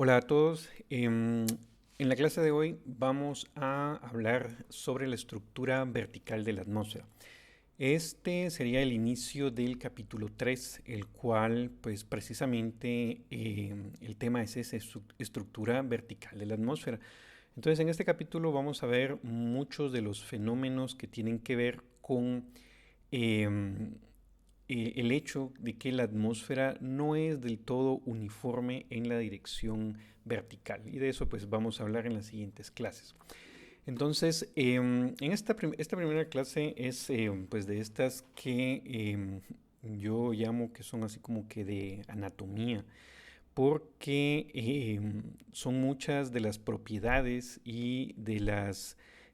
Hola a todos. En la clase de hoy vamos a hablar sobre la estructura vertical de la atmósfera. Este sería el inicio del capítulo 3, el cual pues precisamente el tema es esa estructura vertical de la atmósfera. Entonces en este capítulo vamos a ver muchos de los fenómenos que tienen que ver con em, el hecho de que la atmósfera no es del todo uniforme en la dirección vertical. Y de eso pues vamos a hablar en las siguientes clases. Entonces, en esta primera clase es pues de estas que yo llamo que son así como que de anatomía, porque son muchas de las propiedades y de la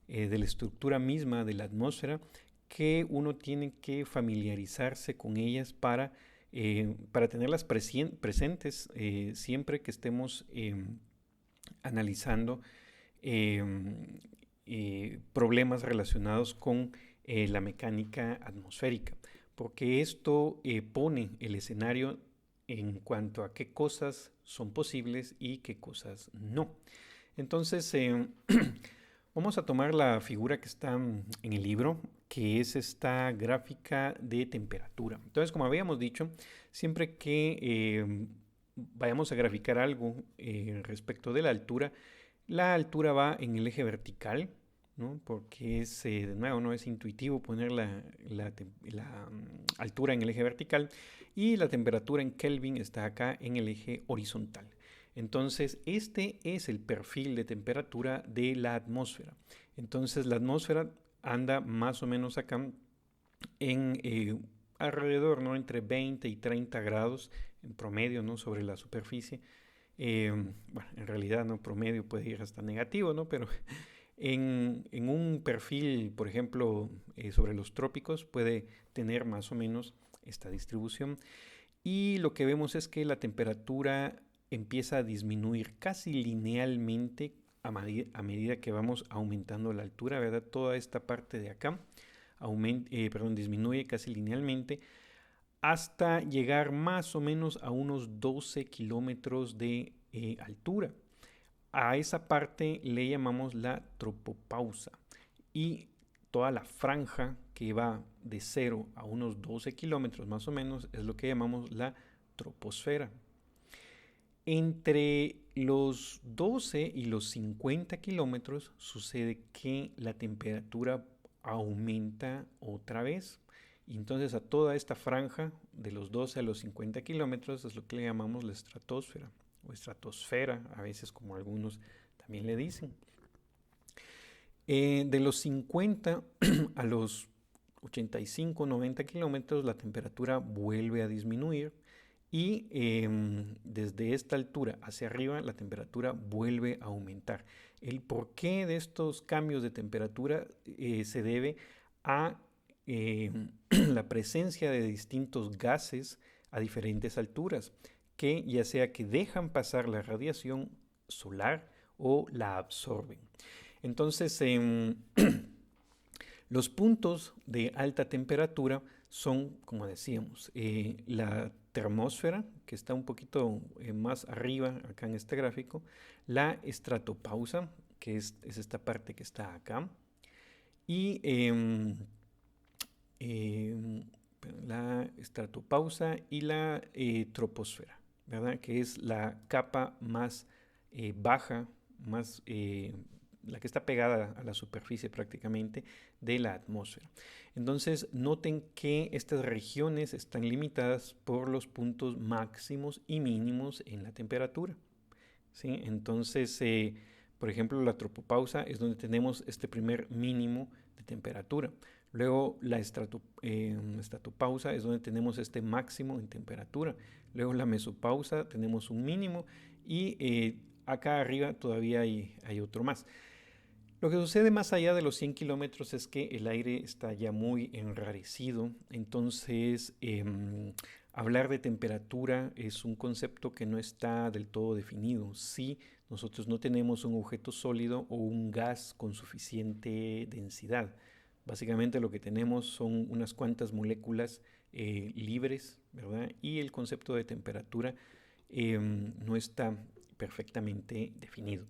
estructura misma de la atmósfera que uno tiene que familiarizarse con ellas para tenerlas presentes siempre que estemos analizando problemas relacionados con la mecánica atmosférica, porque esto pone el escenario en cuanto a qué cosas son posibles y qué cosas no. Entonces, vamos a tomar la figura que está en el libro, que es esta gráfica de temperatura. Entonces, como habíamos dicho, siempre que vayamos a graficar algo respecto de la altura va en el eje vertical, ¿no? Porque de nuevo, no es intuitivo poner la altura en el eje vertical y la temperatura en Kelvin está acá en el eje horizontal. Entonces, este es el perfil de temperatura de la atmósfera. Entonces, la atmósfera anda más o menos acá en alrededor, ¿no? Entre 20 y 30 grados en promedio, ¿no? Sobre la superficie. Bueno, en realidad no promedio puede ir hasta negativo, ¿no? Pero en un perfil, por ejemplo, sobre los trópicos puede tener más o menos esta distribución. Y lo que vemos es que la temperatura empieza a disminuir casi linealmente a medida que vamos aumentando la altura, ¿verdad? Toda esta parte de acá disminuye casi linealmente hasta llegar más o menos a unos 12 kilómetros de altura. A esa parte le llamamos la tropopausa y toda la franja que va de 0 a unos 12 kilómetros más o menos es lo que llamamos la troposfera. Entre los 12 y los 50 kilómetros sucede que la temperatura aumenta otra vez. Y entonces a toda esta franja de los 12 a los 50 kilómetros es lo que le llamamos la estratosfera o estratosfera, a veces como algunos también le dicen. De los 50 a los 85-90 kilómetros la temperatura vuelve a disminuir y desde esta altura hacia arriba la temperatura vuelve a aumentar. El porqué de estos cambios de temperatura se debe a la presencia de distintos gases a diferentes alturas, que ya sea que dejan pasar la radiación solar o la absorben. Entonces, los puntos de alta temperatura son, como decíamos, la termósfera, que está un poquito más arriba acá en este gráfico, la estratopausa, que es esta parte que está acá, y em, la estratopausa y la troposfera, ¿verdad? Que es la capa más baja, más, la que está pegada a la superficie prácticamente de la atmósfera. Entonces, noten que estas regiones están limitadas por los puntos máximos y mínimos en la temperatura, ¿sí? Entonces, por ejemplo, la tropopausa es donde tenemos este primer mínimo de temperatura. Luego la estratopausa es donde tenemos este máximo en temperatura. Luego la mesopausa tenemos un mínimo y acá arriba todavía hay otro más. Lo que sucede más allá de los 100 kilómetros es que el aire está ya muy enrarecido, entonces hablar de temperatura es un concepto que no está del todo definido. Si nosotros no tenemos un objeto sólido o un gas con suficiente densidad, básicamente lo que tenemos son unas cuantas moléculas libres, ¿verdad? Y el concepto de temperatura no está perfectamente definido.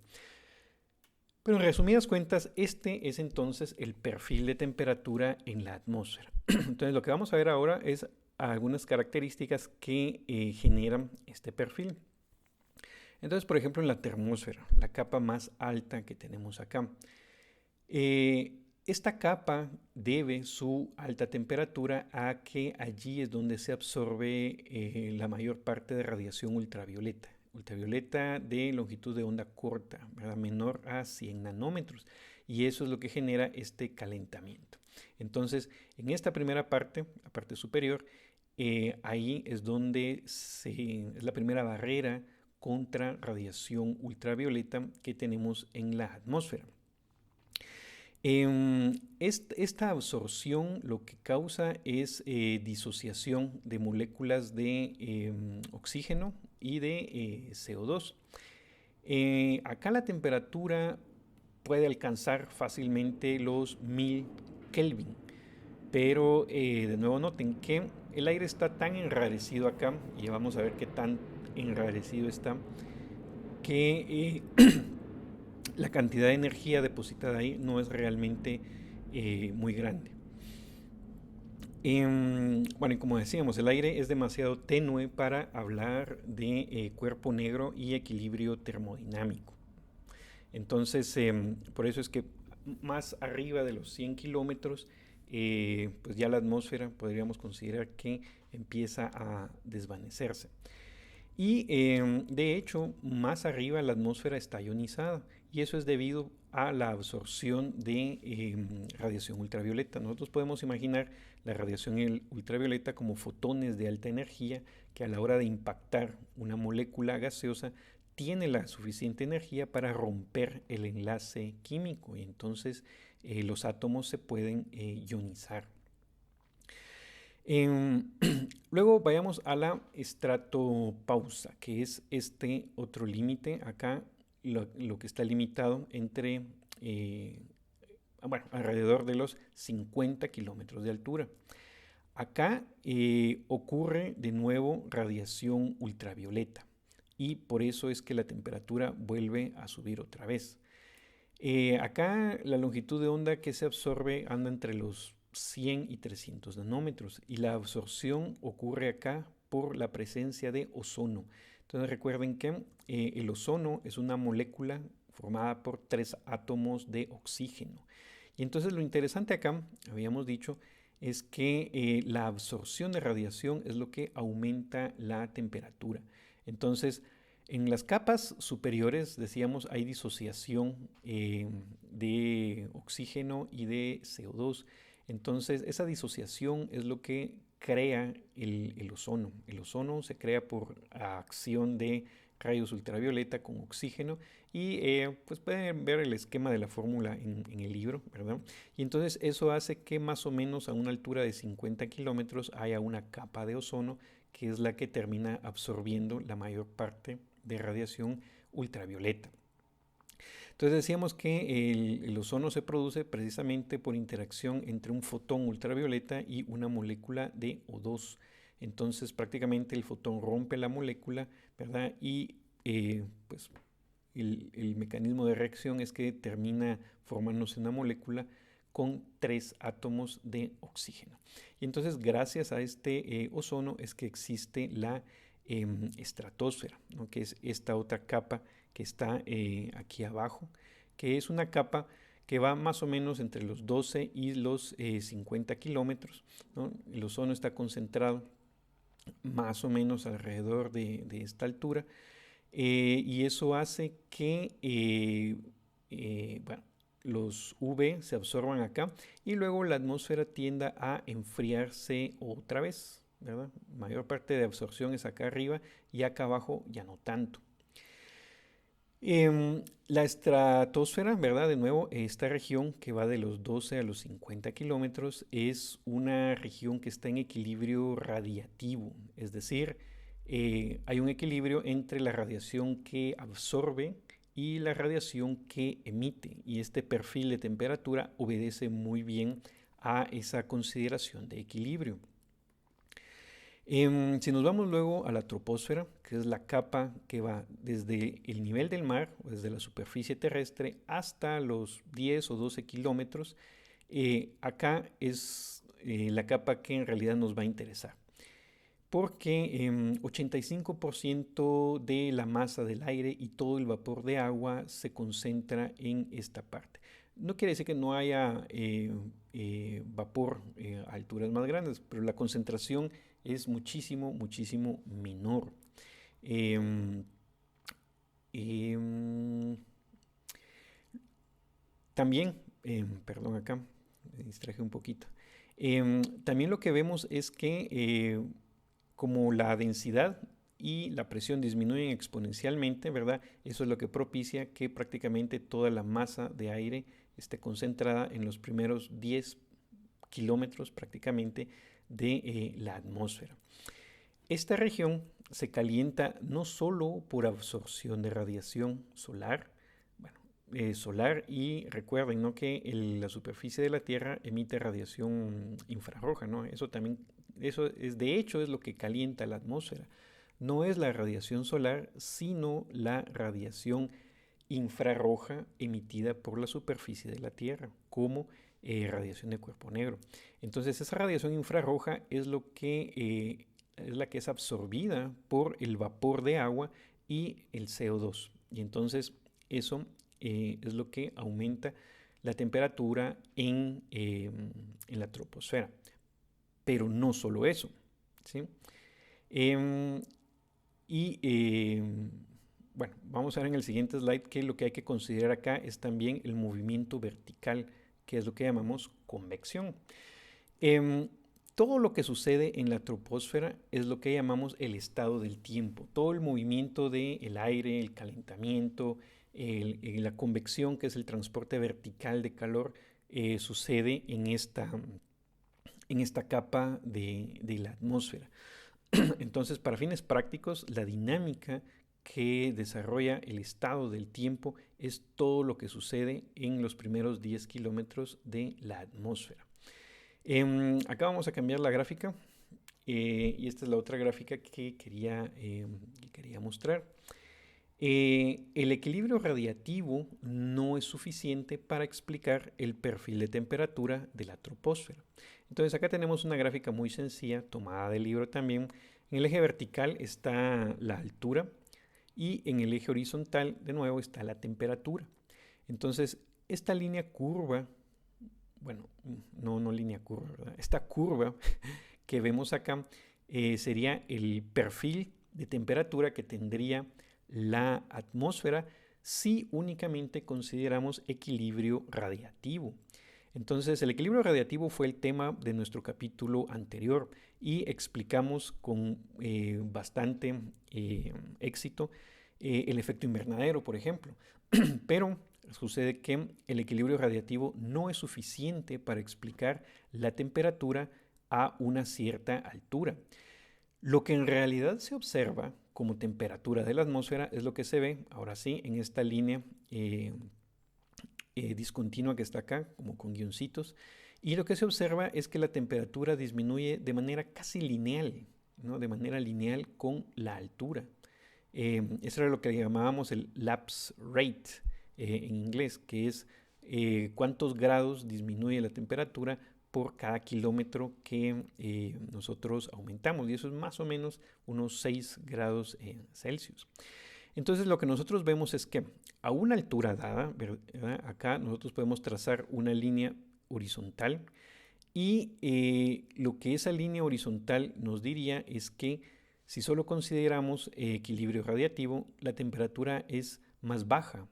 Pero en resumidas cuentas, este es entonces el perfil de temperatura en la atmósfera. Entonces lo que vamos a ver ahora es algunas características que generan este perfil. Entonces, por ejemplo, en la termósfera, la capa más alta que tenemos acá. Esta capa debe su alta temperatura a que allí es donde se absorbe la mayor parte de radiación ultravioleta. Ultravioleta de longitud de onda corta, ¿verdad? Menor a 100 nanómetros. Y eso es lo que genera este calentamiento. Entonces, en esta primera parte, la parte superior, ahí es donde es la primera barrera contra radiación ultravioleta que tenemos en la atmósfera. Esta absorción lo que causa es disociación de moléculas de oxígeno y de CO2. Acá la temperatura puede alcanzar fácilmente los 1000 Kelvin, pero de nuevo noten que el aire está tan enrarecido acá, y ya vamos a ver qué tan enrarecido está, que la cantidad de energía depositada ahí no es realmente muy grande. Bueno, y como decíamos, el aire es demasiado tenue para hablar de cuerpo negro y equilibrio termodinámico. Entonces, por eso es que más arriba de los 100 kilómetros, pues ya la atmósfera podríamos considerar que empieza a desvanecerse. Y de hecho, más arriba la atmósfera está ionizada y eso es debido a la absorción de radiación ultravioleta. Nosotros podemos imaginar la radiación ultravioleta como fotones de alta energía que a la hora de impactar una molécula gaseosa tiene la suficiente energía para romper el enlace químico y entonces los átomos se pueden ionizar. Luego vayamos a la estratopausa, que es este otro límite. Acá lo que está limitado entre, alrededor de los 50 kilómetros de altura. Acá ocurre de nuevo radiación ultravioleta y por eso es que la temperatura vuelve a subir otra vez. Acá la longitud de onda que se absorbe anda entre los 100 y 300 nanómetros y la absorción ocurre acá por la presencia de ozono. Entonces recuerden que el ozono es una molécula formada por 3 átomos de oxígeno. Y entonces lo interesante acá, habíamos dicho, es que la absorción de radiación es lo que aumenta la temperatura. Entonces, en las capas superiores, decíamos, hay disociación de oxígeno y de CO2. Entonces, esa disociación es lo que crea el ozono. El ozono se crea por acción de rayos ultravioleta con oxígeno y pues pueden ver el esquema de la fórmula en el libro, ¿verdad? Y entonces eso hace que más o menos a una altura de 50 kilómetros haya una capa de ozono que es la que termina absorbiendo la mayor parte de radiación ultravioleta. Entonces decíamos que el ozono se produce precisamente por interacción entre un fotón ultravioleta y una molécula de O2. Entonces prácticamente el fotón rompe la molécula, ¿verdad? Y pues el mecanismo de reacción es que termina formándose una molécula con 3 átomos de oxígeno. Y entonces gracias a este ozono es que existe la estratosfera, ¿no? Que es esta otra capa que está aquí abajo, que es una capa que va más o menos entre los 12 y los 50 kilómetros, ¿no? El ozono está concentrado más o menos alrededor de esta altura y eso hace que los UV se absorban acá y luego la atmósfera tienda a enfriarse otra vez, ¿verdad? Mayor parte de absorción es acá arriba y acá abajo ya no tanto. La estratosfera, ¿verdad? De nuevo, esta región que va de los 12 a los 50 kilómetros es una región que está en equilibrio radiativo, es decir, hay un equilibrio entre la radiación que absorbe y la radiación que emite, y este perfil de temperatura obedece muy bien a esa consideración de equilibrio. Si nos vamos luego a la troposfera, que es la capa que va desde el nivel del mar, o desde la superficie terrestre, hasta los 10 o 12 kilómetros, acá es la capa que en realidad nos va a interesar, porque 85% de la masa del aire y todo el vapor de agua se concentra en esta parte. No quiere decir que no haya vapor a alturas más grandes, pero la concentración es muchísimo, muchísimo menor. Em, em, También, perdón acá, me distraje un poquito. También lo que vemos es que como la densidad y la presión disminuyen exponencialmente, ¿verdad? Eso es lo que propicia que prácticamente toda la masa de aire esté concentrada en los primeros 10 kilómetros prácticamente de la atmósfera. Esta región se calienta no solo por absorción de radiación solar, solar, y recuerden, ¿no?, que la superficie de la Tierra emite radiación infrarroja, ¿no? Eso también, eso es, de hecho, es lo que calienta la atmósfera. No es la radiación solar, sino la radiación infrarroja emitida por la superficie de la Tierra, como radiación de cuerpo negro. Entonces, esa radiación infrarroja es es la que es absorbida por el vapor de agua y el CO2. Y entonces eso es lo que aumenta la temperatura en la troposfera. Pero no solo eso, ¿sí? Em, y bueno, vamos a ver en el siguiente slide que lo que hay que considerar acá es también el movimiento vertical, que es lo que llamamos convección. Em, Todo lo que sucede en la troposfera es lo que llamamos el estado del tiempo. Todo el movimiento del aire, el calentamiento, la convección, que es el transporte vertical de calor, sucede en esta capa de la atmósfera. Entonces, para fines prácticos, la dinámica que desarrolla el estado del tiempo es todo lo que sucede en los primeros 10 kilómetros de la atmósfera. Acá vamos a cambiar la gráfica y esta es la otra gráfica que quería mostrar. El equilibrio radiativo no es suficiente para explicar el perfil de temperatura de la troposfera. Entonces acá tenemos una gráfica muy sencilla, tomada del libro también. En el eje vertical está la altura y en el eje horizontal, de nuevo, está la temperatura. Entonces, esta línea curva, bueno, no línea curva, ¿verdad? Esta curva que vemos acá sería el perfil de temperatura que tendría la atmósfera si únicamente consideramos equilibrio radiativo. Entonces, el equilibrio radiativo fue el tema de nuestro capítulo anterior y explicamos con bastante éxito el efecto invernadero, por ejemplo. Pero sucede que el equilibrio radiativo no es suficiente para explicar la temperatura a una cierta altura. Lo que en realidad se observa como temperatura de la atmósfera es lo que se ve, ahora sí, en esta línea discontinua que está acá, como con guioncitos. Y lo que se observa es que la temperatura disminuye de manera casi lineal, ¿no? De manera lineal con la altura. Eso era lo que llamábamos el lapse rate en inglés, que es cuántos grados disminuye la temperatura por cada kilómetro que nosotros aumentamos, y eso es más o menos unos 6 grados Celsius. Entonces lo que nosotros vemos es que a una altura dada, ¿verdad?, acá nosotros podemos trazar una línea horizontal y lo que esa línea horizontal nos diría es que si solo consideramos equilibrio radiativo, la temperatura es más baja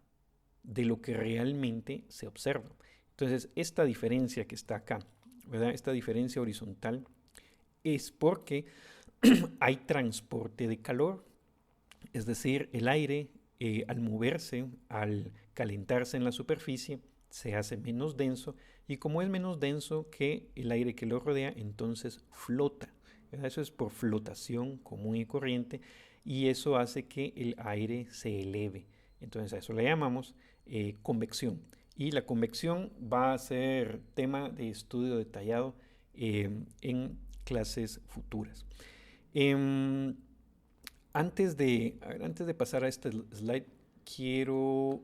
de lo que realmente se observa. Entonces, esta diferencia que está acá, ¿verdad?, esta diferencia horizontal, es porque hay transporte de calor. Es decir, el aire al moverse, al calentarse en la superficie, se hace menos denso, y como es menos denso que el aire que lo rodea, entonces flota. Eso es por flotación común y corriente, y eso hace que el aire se eleve. Entonces a eso le llamamos convección. Y la convección va a ser tema de estudio detallado en clases futuras. Em, antes de pasar a este slide, quiero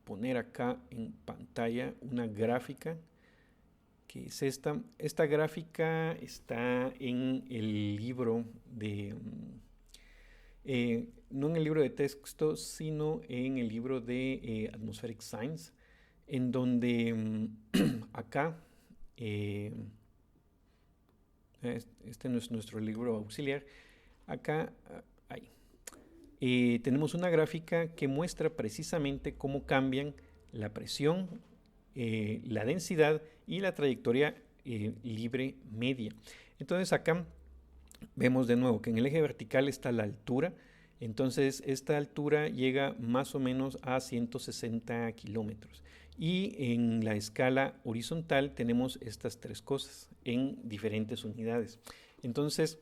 poner acá en pantalla una gráfica que es esta. Esta gráfica está en el libro no en el libro de texto, sino en el libro de Atmospheric Science, en donde acá, eh, este no es nuestro libro auxiliar, acá, ahí, tenemos una gráfica que muestra precisamente cómo cambian la presión, la densidad y la trayectoria libre media. Entonces acá vemos de nuevo que en el eje vertical está la altura. Entonces esta altura llega más o menos a 160 kilómetros. Y en la escala horizontal tenemos estas tres cosas en diferentes unidades. Entonces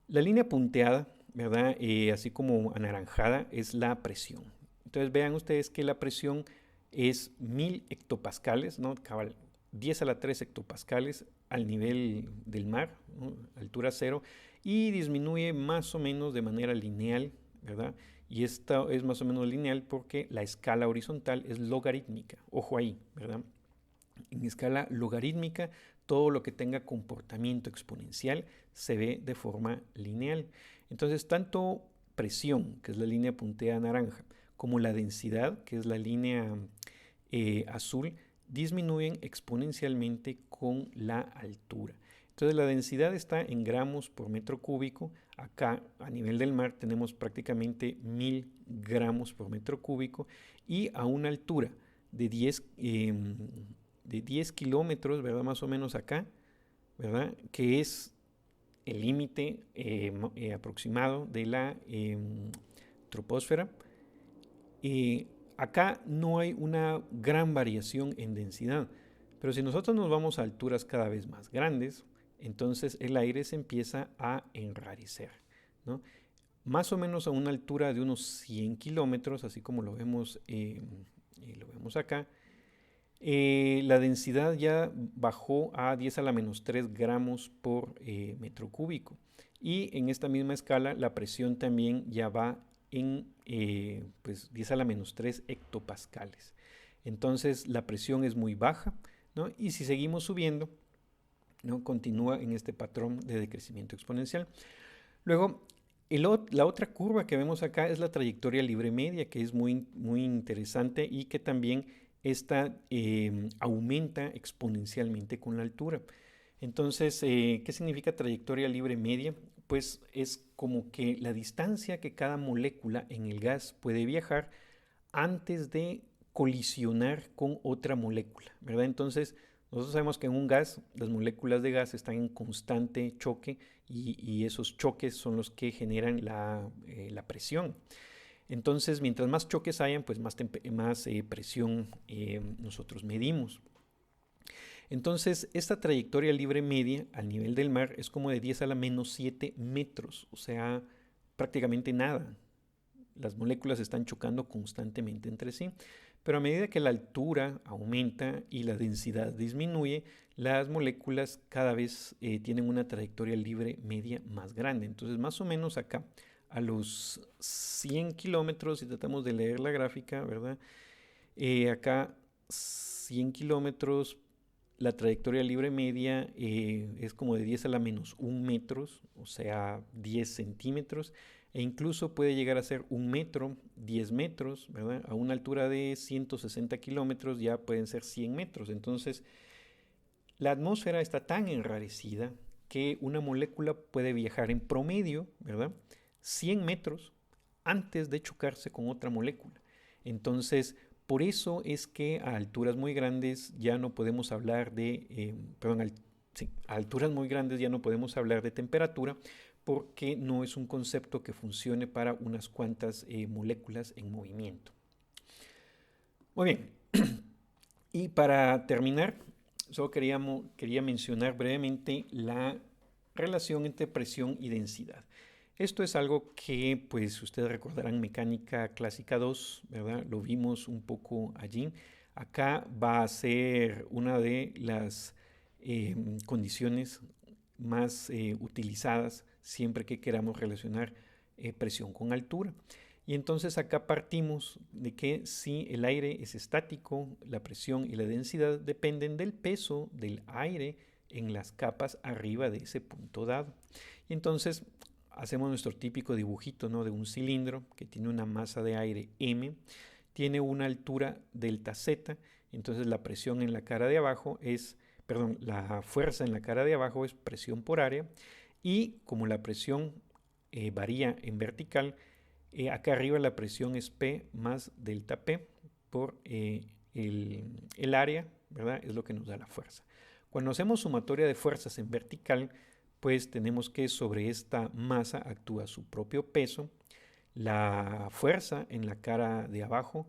la línea punteada, ¿verdad? Así como anaranjada, es la presión. Entonces vean ustedes que la presión es 1000 hectopascales, ¿no? Cabal, 10 a la 3 hectopascales al nivel del mar, ¿no? Altura cero, y disminuye más o menos de manera lineal, ¿verdad? Y esta es más o menos lineal porque la escala horizontal es logarítmica. Ojo ahí, ¿verdad? En escala logarítmica, todo lo que tenga comportamiento exponencial se ve de forma lineal. Entonces, tanto presión, que es la línea punteada naranja, como la densidad, que es la línea azul, disminuyen exponencialmente con la altura. Entonces la densidad está en gramos por metro cúbico. Acá a nivel del mar tenemos prácticamente 1000 gramos por metro cúbico y a una altura de 10 kilómetros, ¿verdad? Más o menos acá, ¿verdad? Que es el límite aproximado de la troposfera. Acá no hay una gran variación en densidad, pero si nosotros nos vamos a alturas cada vez más grandes, entonces el aire se empieza a enrarecer, ¿no? Más o menos a una altura de unos 100 kilómetros, así como lo vemos acá, la densidad ya bajó a 10 a la menos 3 gramos por metro cúbico. Y en esta misma escala la presión también ya va en pues 10 a la menos 3 hectopascales. Entonces la presión es muy baja, ¿no? Y si seguimos subiendo, ¿no? Continúa en este patrón de decrecimiento exponencial. Luego, la otra curva que vemos acá es la trayectoria libre media, que es muy, muy interesante y que también esta aumenta exponencialmente con la altura. Entonces, ¿qué significa trayectoria libre media? Pues es como que la distancia que cada molécula en el gas puede viajar antes de colisionar con otra molécula, ¿verdad? Entonces, nosotros sabemos que en un gas las moléculas de gas están en constante choque y esos choques son los que generan la presión. Entonces, mientras más choques hayan, pues más presión nosotros medimos. Entonces, esta trayectoria libre media al nivel del mar es como de 10 a la menos 7 metros, o sea, prácticamente nada. Las moléculas están chocando constantemente entre sí, pero a medida que la altura aumenta y la densidad disminuye, las moléculas cada vez tienen una trayectoria libre media más grande. Entonces, más o menos acá, a los 100 kilómetros, si tratamos de leer la gráfica, ¿verdad? Acá 100 kilómetros, la trayectoria libre media es como de 10 a la menos 1 metros, o sea, 10 centímetros, e incluso puede llegar a ser 1 metro, 10 metros, ¿verdad? A una altura de 160 kilómetros ya pueden ser 100 metros. Entonces, la atmósfera está tan enrarecida que una molécula puede viajar en promedio, ¿verdad? 100 metros antes de chocarse con otra molécula. Entonces, por eso es que a alturas muy grandes ya no podemos hablar de, a alturas muy grandes ya no podemos hablar de temperatura porque no es un concepto que funcione para unas cuantas moléculas en movimiento. Muy bien, y para terminar, solo quería mencionar brevemente la relación entre presión y densidad. Esto es algo que, pues, ustedes recordarán mecánica clásica 2, ¿verdad? Lo vimos un poco allí. Acá va a ser una de las condiciones más utilizadas siempre que queramos relacionar presión con altura. Y entonces acá partimos de que si el aire es estático, la presión y la densidad dependen del peso del aire en las capas arriba de ese punto dado. Y entonces hacemos nuestro típico dibujito, ¿no?, de un cilindro que tiene una masa de aire m, tiene una altura delta z, entonces la presión en la cara de abajo es, perdón, la fuerza en la cara de abajo es presión por área, y como la presión varía en vertical, acá arriba la presión es P más delta P por el área, ¿verdad? Es lo que nos da la fuerza. Cuando hacemos sumatoria de fuerzas en vertical, pues tenemos que sobre esta masa actúa su propio peso, la fuerza en la cara de abajo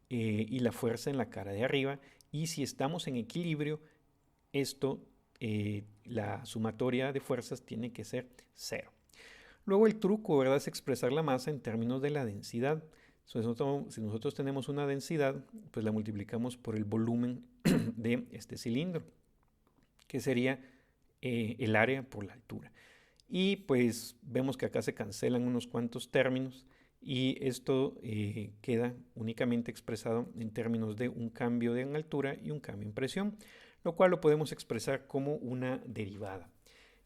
y la fuerza en la cara de arriba. Y si estamos en equilibrio, la sumatoria de fuerzas tiene que ser cero. Luego el truco, ¿verdad?, es expresar la masa en términos de la densidad. Si nosotros tenemos una densidad, pues la multiplicamos por el volumen de este cilindro, que sería el área por la altura. Y pues vemos que acá se cancelan unos cuantos términos y esto queda únicamente expresado en términos de un cambio en altura y un cambio en presión, lo cual lo podemos expresar como una derivada.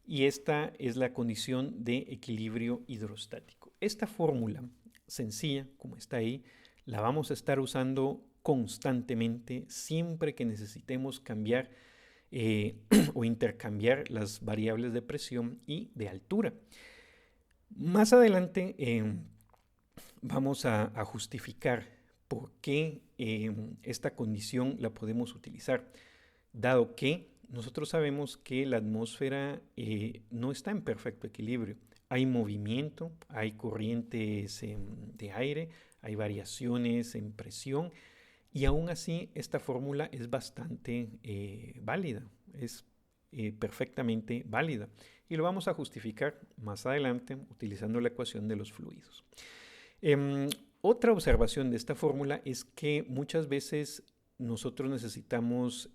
Y esta es la condición de equilibrio hidrostático. Esta fórmula sencilla, como está ahí, la vamos a estar usando constantemente siempre que necesitemos cambiar o intercambiar las variables de presión y de altura. Más adelante vamos a justificar por qué esta condición la podemos utilizar, dado que nosotros sabemos que la atmósfera no está en perfecto equilibrio. Hay movimiento, hay corrientes de aire, hay variaciones en presión, y aún así esta fórmula es bastante válida, es perfectamente válida. Y lo vamos a justificar más adelante utilizando la ecuación de los fluidos. Otra observación de esta fórmula es que muchas veces nosotros necesitamos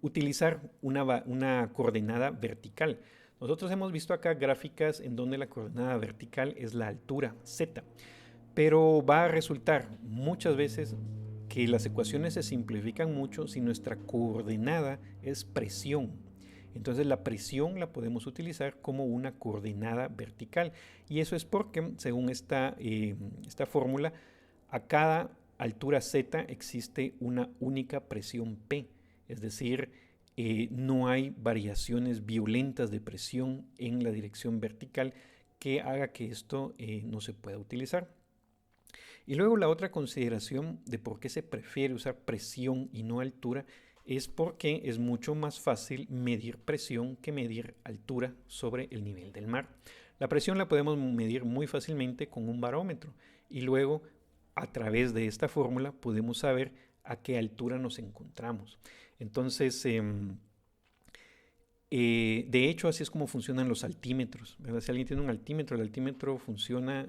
utilizar una coordenada vertical. Nosotros hemos visto acá gráficas en donde la coordenada vertical es la altura z, pero va a resultar muchas veces que las ecuaciones se simplifican mucho si nuestra coordenada es presión. Entonces la presión la podemos utilizar como una coordenada vertical, y eso es porque, según esta fórmula, a cada altura z existe una única presión P. Es decir, no hay variaciones violentas de presión en la dirección vertical que haga que esto no se pueda utilizar. Y luego la otra consideración de por qué se prefiere usar presión y no altura es porque es mucho más fácil medir presión que medir altura sobre el nivel del mar. La presión la podemos medir muy fácilmente con un barómetro, y luego a través de esta fórmula podemos saber a qué altura nos encontramos. Entonces, de hecho, así es como funcionan los altímetros, ¿verdad? Si alguien tiene un altímetro, el altímetro funciona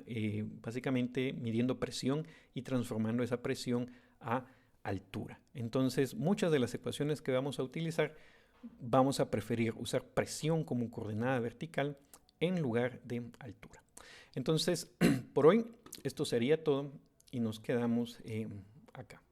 básicamente midiendo presión y transformando esa presión a altura. Entonces, muchas de las ecuaciones que vamos a utilizar, vamos a preferir usar presión como coordenada vertical en lugar de altura. Entonces, por hoy, esto sería todo y nos quedamos acá.